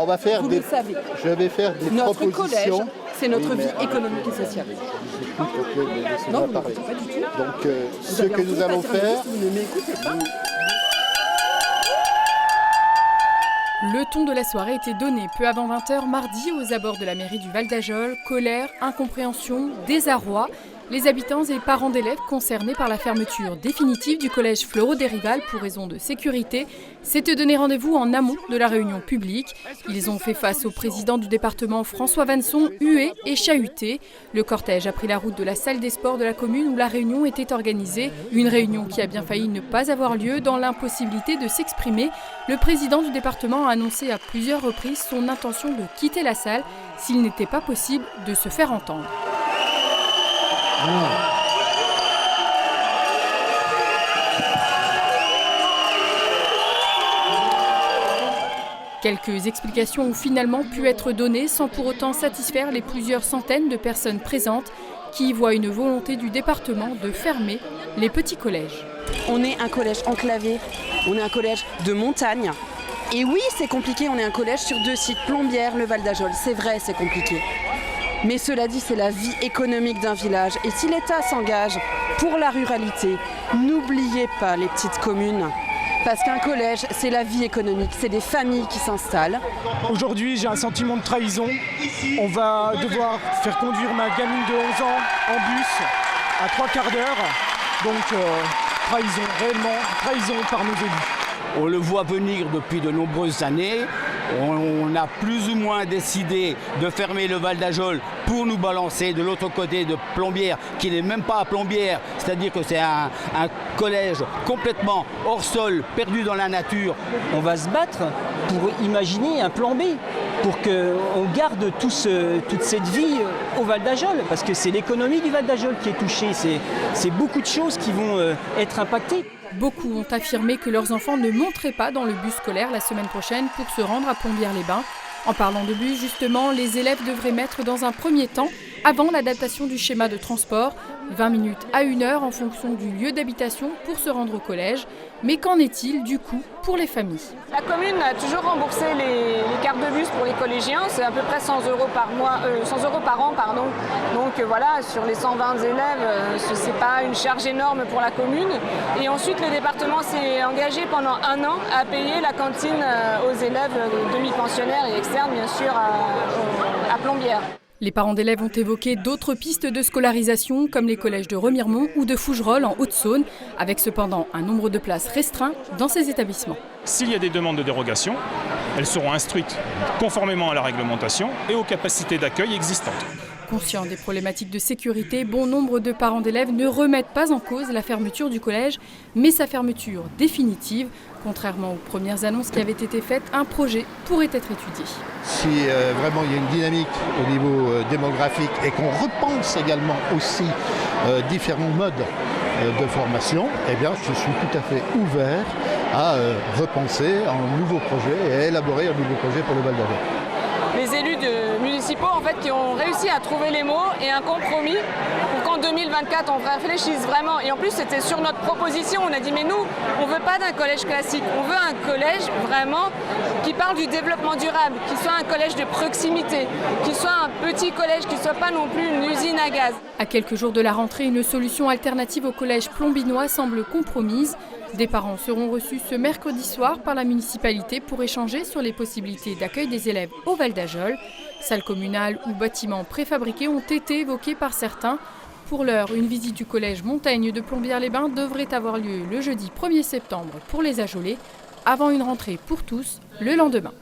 On va faire vous le savez. Je vais faire des Notre propositions. collège, c'est notre vie économique et sociale. Non, vous pas du tout. Donc, ce que nous allons faire... Vous ne m'écoutez pas. Le ton de la soirée était donné peu avant 20h mardi aux abords de la mairie du Val d'Ajol. Colère, incompréhension, désarroi. Les habitants et parents d'élèves concernés par la fermeture définitive du collège Fleureau-des-Rivals pour raison de sécurité s'étaient donné rendez-vous en amont de la réunion publique. Ils ont fait face au président du département François Vanson, hué et chahuté. Le cortège a pris la route de la salle des sports de la commune où la réunion était organisée. Une réunion qui a bien failli ne pas avoir lieu dans l'impossibilité de s'exprimer. Le président du département a annoncé à plusieurs reprises son intention de quitter la salle s'il n'était pas possible de se faire entendre. Quelques explications ont finalement pu être données sans pour autant satisfaire les plusieurs centaines de personnes présentes qui y voient une volonté du département de fermer les petits collèges. On est un collège enclavé, on est un collège de montagne. Et oui, c'est compliqué, on est un collège sur 2 sites, Plombières, le Val d'Ajol. C'est vrai, c'est compliqué. Mais cela dit, c'est la vie économique d'un village. Et si l'État s'engage pour la ruralité, n'oubliez pas les petites communes. Parce qu'un collège, c'est la vie économique, c'est des familles qui s'installent. Aujourd'hui, j'ai un sentiment de trahison. On va devoir faire conduire ma gamine de 11 ans en bus à 3/4 d'heure. Donc, trahison, réellement, trahison par nos élus. On le voit venir depuis de nombreuses années. On a plus ou moins décidé de fermer le Val d'Ajol pour nous balancer de l'autre côté de Plombières, qui n'est même pas à Plombières, c'est-à-dire que c'est un collège complètement hors sol, perdu dans la nature. On va se battre pour imaginer un plan B, pour qu'on garde toute cette vie au Val d'Ajol, parce que c'est l'économie du Val d'Ajol qui est touchée, c'est beaucoup de choses qui vont être impactées. Beaucoup ont affirmé que leurs enfants ne monteraient pas dans le bus scolaire la semaine prochaine pour se rendre à Plombières-les-Bains. En parlant de bus, justement, les élèves devraient mettre dans un premier temps, avant l'adaptation du schéma de transport, 20 minutes à 1 heure en fonction du lieu d'habitation pour se rendre au collège. Mais qu'en est-il du coup pour les familles? La commune a toujours remboursé les cartes de bus pour les collégiens, c'est à peu près 100 € par mois, 100 € par an, pardon. Donc voilà, sur les 120 élèves, ce n'est pas une charge énorme pour la commune. Et ensuite, le département s'est engagé pendant 1 an à payer la cantine aux élèves demi-pensionnaires et externes, bien sûr, à Plombières. Les parents d'élèves ont évoqué d'autres pistes de scolarisation, comme les collèges de Remiremont ou de Fougerolles en Haute-Saône, avec cependant un nombre de places restreint dans ces établissements. S'il y a des demandes de dérogation, elles seront instruites conformément à la réglementation et aux capacités d'accueil existantes. Conscients des problématiques de sécurité, bon nombre de parents d'élèves ne remettent pas en cause la fermeture du collège, mais sa fermeture définitive. Contrairement aux premières annonces qui avaient été faites, un projet pourrait être étudié. Si vraiment il y a une dynamique au niveau démographique et qu'on repense également aussi différents modes de formation, eh bien je suis tout à fait ouvert à repenser un nouveau projet et à élaborer un nouveau projet pour le Val d'Ajol. Les élus municipaux en fait, qui ont réussi à trouver les mots et un compromis pour qu'en 2024 on réfléchisse vraiment. Et en plus c'était sur notre proposition, on a dit mais nous on ne veut pas d'un collège classique, on veut un collège vraiment qui parle du développement durable, qui soit un collège de proximité, qui soit un petit collège, qui ne soit pas non plus une usine à gaz. À quelques jours de la rentrée, une solution alternative au collège plombinois semble compromise. Des parents seront reçus ce mercredi soir par la municipalité pour échanger sur les possibilités d'accueil des élèves au Val d'Ajol. Salles communales ou bâtiments préfabriqués ont été évoqués par certains. Pour l'heure, une visite du collège Montaigne de Plombières-les-Bains devrait avoir lieu le jeudi 1er septembre pour les Ajolais, avant une rentrée pour tous le lendemain.